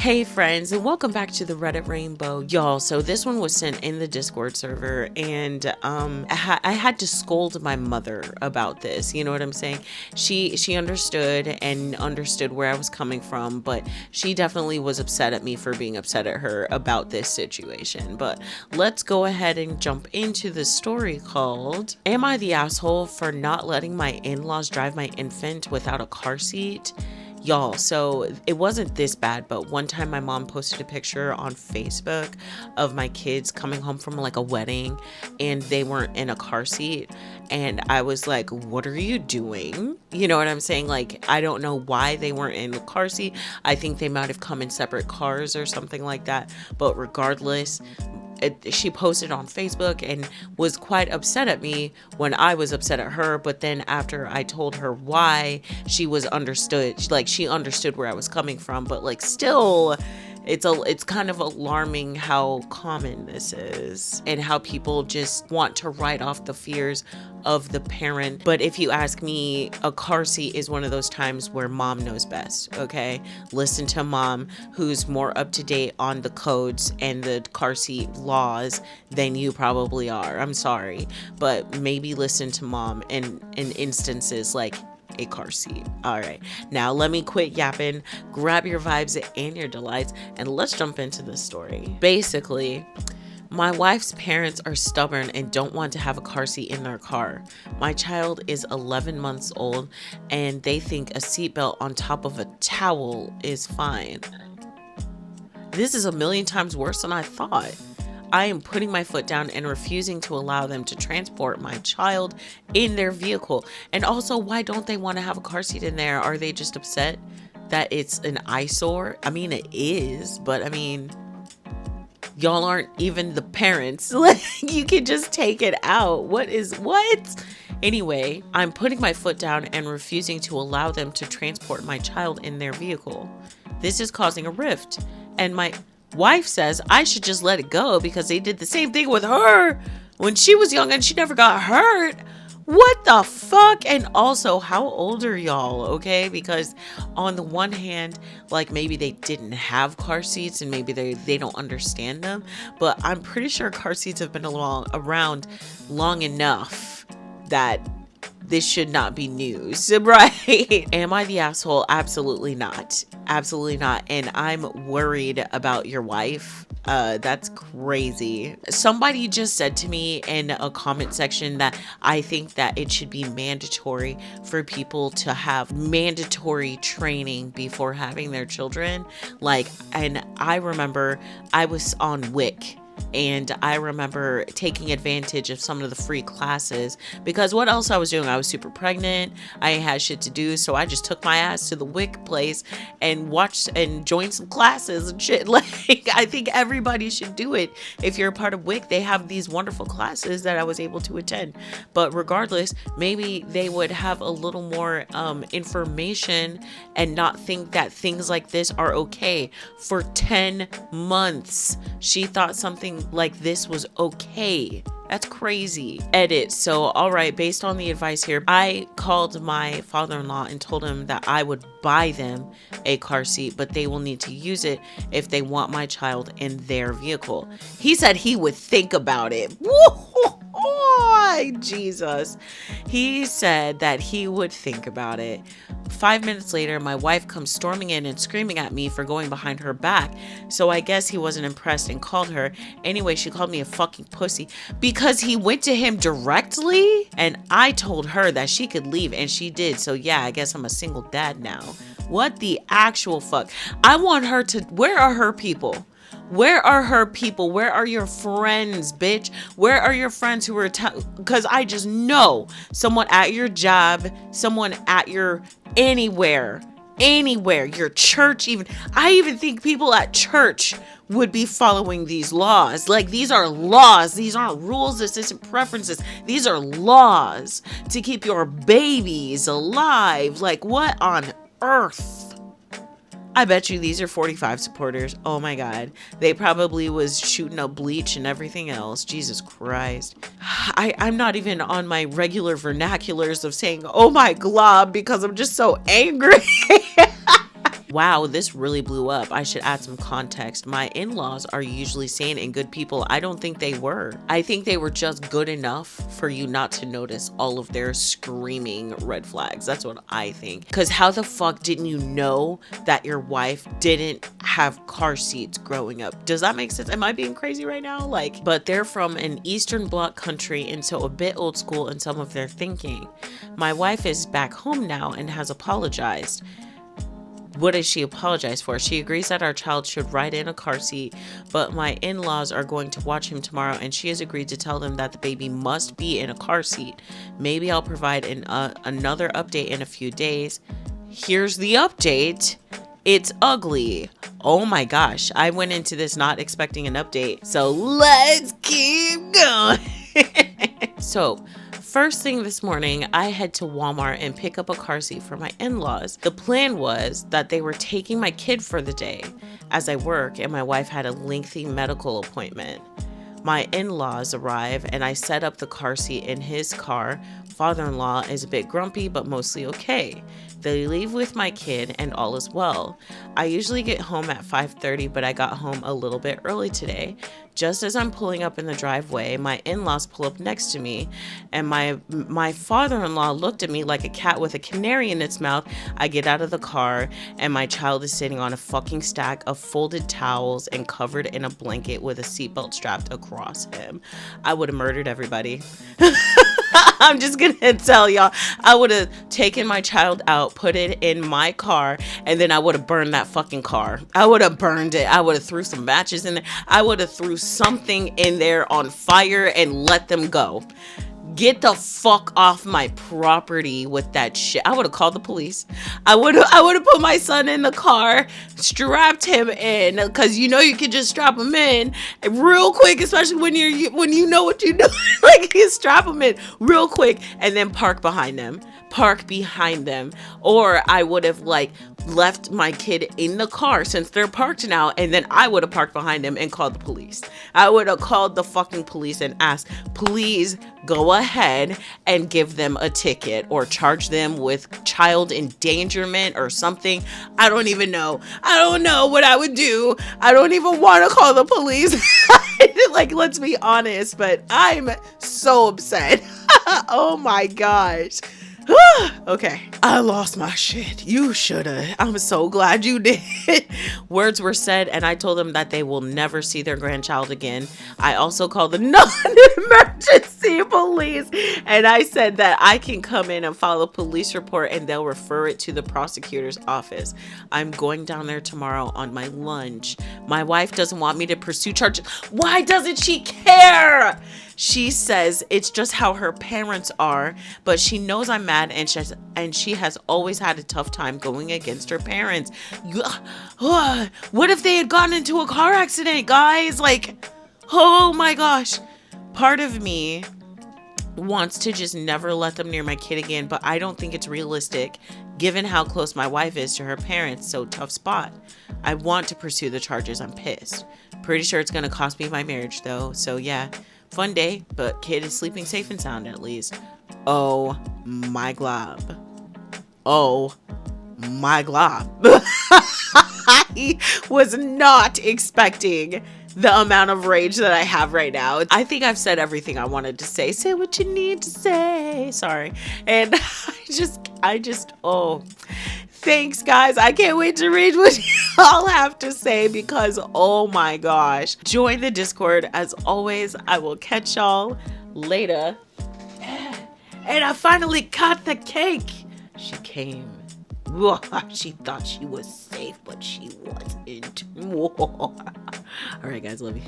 Hey friends, and welcome back to the Reddit Rainbow, y'all. So this one was sent in the Discord server, and I had to scold my mother about this. You know what I'm saying? She understood and understood where I was coming from, but she definitely was upset at me for being upset at her about this situation. But let's go ahead and jump into the story called "Am I the asshole for not letting my in-laws drive my infant without a car seat?" Y'all, so it wasn't this bad, but one time my mom posted a picture on Facebook of my kids coming home from like a wedding and they weren't in a car seat. And I was like, what are you doing? You know what I'm saying? Like, I don't know why they weren't in the car seat. I think they might have come in separate cars or something like that. But regardless, she posted on Facebook and was quite upset at me when I was upset at her. But then after I told her why, she was understood. Like, she understood where I was coming from. But like, still, it's kind of alarming how common this is and how people just want to write off the fears of the parent. But if you ask me, a car seat is one of those times where mom knows best. Okay, listen to mom, who's more up to date on the codes and the car seat laws than you probably are. I'm sorry, but maybe listen to mom in instances like a car seat. All right, now let me quit yapping, grab your vibes and your delights, and let's jump into the story. Basically, my wife's parents are stubborn and don't want to have a car seat in their car. My child is 11 months old and they think a seatbelt on top of a towel is fine. This is a million times worse than I thought. I am putting my foot down and refusing to allow them to transport my child in their vehicle. And also, why don't they want to have a car seat in there? Are they just upset that it's an eyesore? I mean, it is, but I mean, y'all aren't even the parents. You can just take it out. What? Anyway, I'm putting my foot down and refusing to allow them to transport my child in their vehicle. This is causing a rift. And my wife says I should just let it go because they did the same thing with her when she was young and she never got hurt. What the fuck? And also, how old are y'all? Okay, because on the one hand, like, maybe they didn't have car seats and maybe they don't understand them, but I'm pretty sure car seats have been around long enough that this should not be news, right? Am I the asshole? Absolutely not. Absolutely not. And I'm worried about your wife. That's crazy. Somebody just said to me in a comment section that I think that it should be mandatory for people to have mandatory training before having their children. And I remember I was on WIC. And I remember taking advantage of some of the free classes because what else I was doing? I was super pregnant. I had shit to do. So I just took my ass to the WIC place and watched and joined some classes and shit. Like, I think everybody should do it. If you're a part of WIC, they have these wonderful classes that I was able to attend. But regardless, maybe they would have a little more information and not think that things like this are okay. For 10 months, she thought something like this was okay. That's crazy. Edit. So, all right, based on the advice here, I called my father-in-law and told him that I would buy them a car seat, but they will need to use it if they want my child in their vehicle. He said he would think about it. Oh, Jesus. He said that he would think about it. 5 minutes later, my wife comes storming in and screaming at me for going behind her back. So I guess he wasn't impressed and called her. Anyway, she called me a fucking pussy because he went to him directly. And I told her that she could leave and she did. So yeah, I guess I'm a single dad now. What the actual fuck? I want her to, where are her people? Where are her people? Where are your friends, bitch? Where are your friends who were, because I just know someone at your job, someone at your anywhere, your church even. I even think people at church would be following these laws. Like, these are laws. These aren't rules. This isn't preferences. These are laws to keep your babies alive. Like, what on earth? I bet you these are 45 supporters. Oh my God. They probably was shooting up bleach and everything else. Jesus Christ. I'm not even on my regular vernaculars of saying, oh my glob, because I'm just so angry. Wow, this really blew up. I should add some context. My in-laws are usually sane and good people. I don't think they were. I think they were just good enough for you not to notice all of their screaming red flags. That's what I think. Because how the fuck didn't you know that your wife didn't have car seats growing up? Does that make sense? Am I being crazy right now? Like, but they're from an Eastern Bloc country, and so a bit old school in some of their thinking. My wife is back home now and has apologized. What does she apologize for? She agrees that our child should ride in a car seat, but my in-laws are going to watch him tomorrow, and she has agreed to tell them that the baby must be in a car seat. Maybe I'll provide another update in a few days. Here's the update. It's ugly. Oh my gosh. I went into this not expecting an update. So let's keep going. So first thing this morning, I head to Walmart and pick up a car seat for my in-laws. The plan was that they were taking my kid for the day as I work, and my wife had a lengthy medical appointment. My in-laws arrive and I set up the car seat in his car. Father-in-law is a bit grumpy, but mostly okay. They leave with my kid and all is well. I usually get home at 5:30, but I got home a little bit early today. Just as I'm pulling up in the driveway, my in-laws pull up next to me, and my father-in-law looked at me like a cat with a canary in its mouth. I get out of the car, and my child is sitting on a fucking stack of folded towels and covered in a blanket with a seatbelt strapped across him. I would have murdered everybody. I'm just gonna tell y'all, I would have taken my child out, put it in my car, and then I would have burned that fucking car. I would have burned it. I would have threw some matches in there. I would have threw something in there on fire and let them go. Get the fuck off my property with that shit. I would have called the police. I would have put my son in the car, strapped him in, because you know you can just strap him in real quick, especially when you know what you're doing. Like, you strap him in real quick and then park behind them. Or I would have left my kid in the car since they're parked now, and then I would have parked behind them and called the police. I would have called the fucking police and asked, please go ahead and give them a ticket or charge them with child endangerment or something. I don't even know. I don't know what I would do. I don't even want to call the police. Let's be honest, but I'm so upset. Oh my gosh. Okay, I lost my shit. You shoulda. I'm so glad you did. Words were said, and I told them that they will never see their grandchild again. I also called the non-emergency police, and I said that I can come in and file a police report, and they'll refer it to the prosecutor's office. I'm going down there tomorrow on my lunch. My wife doesn't want me to pursue charges. Why doesn't she care? She says it's just how her parents are, but she knows I'm mad, and she has always had a tough time going against her parents. What if they had gotten into a car accident, guys? Oh my gosh. Part of me wants to just never let them near my kid again, but I don't think it's realistic given how close my wife is to her parents. So tough spot. I want to pursue the charges. I'm pissed. Pretty sure it's going to cost me my marriage though. So yeah. Fun day, but kid is sleeping safe and sound at least. Oh my glob. Oh my glob. I was not expecting the amount of rage that I have right now. I think I've said everything I wanted to say. Say what you need to say. Sorry. And I just, thanks, guys. I can't wait to read what y'all have to say because, oh my gosh. Join the Discord. As always, I will catch y'all later. And I finally cut the cake. She came. She thought she was safe, but she wasn't. All right, guys. Love you.